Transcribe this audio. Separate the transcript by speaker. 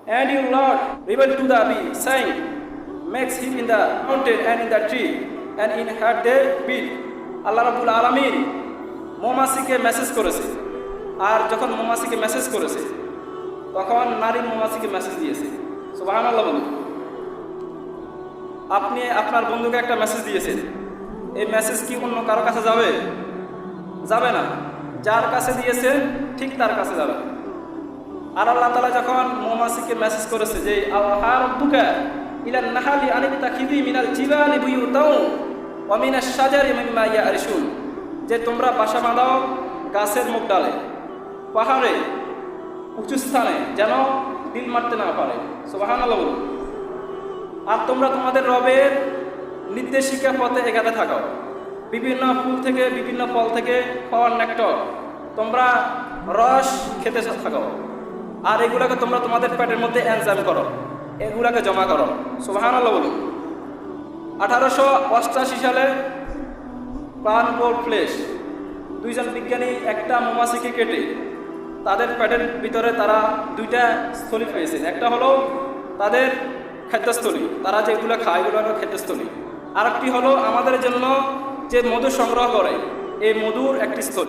Speaker 1: And your Lord revealed to the bee, saying, makes him in the mountain and in the tree, and in had they built. আল্লাহ রাব্বুল আলামিন মৌমাছিকে message করেছে, আর যখন মৌমাছিকে message করেছে তখন নারী মৌমাছিকে মেসেজ দিয়েছে। সুবহানাল্লাহ বলুন। আপনি আপনার বন্ধুকে একটা মেসেজ দিয়েছেন, এই মেসেজ কি অন্য কারো কাছে যাবে? যাবে না। যার কাছে দিয়েছেন ঠিক তার কাছে যাবে। আর আল্লাহ তাআলা যখন মৌমাছিকে মেসেজ করেছে যে আওহা রাব্বুকা ইলান নাহলি আন তাখিযি মিনাল জিবালি বুয়ুতাও ওয়া মিনাশ শাজারি মিম্মা ইয়ারিশুন, যে তোমরা বাসা বাঁধাও গাছের মুখ ডালে, পাহাড়ে, উঁচু স্থানে, যেন দিল মারতে না পারে। সুবহানাল্লাহ বলুন। আর তোমরা তোমাদের রবের নির্দেশিকা পথে এগাতে থাকো, বিভিন্ন ফুল থেকে বিভিন্ন ফল থেকে পাওয়ার নেক্টর তোমরা রস খেতে থাকো, আর এগুলোকে তোমরা তোমাদের পেটের মধ্যে এনজাম করো, এগুলাকে জমা করো। সুবহানাল্লাহ বলুন। 1888 সালে প্রাণবোর ফ্লেশ দুইজন বিজ্ঞানী একটা মৌমাছিকে কেটে তাদের পেটের ভিতরে তারা দুইটা স্থলী পেয়েছেন। একটা হলো তাদের খাদ্যস্থলী, তারা যেগুলো খায় এগুলো হলো খাদ্যস্থলী, আর একটি হলো আমাদের জন্য যে মধু সংগ্রহ করে এই মধুর একটি স্থলী।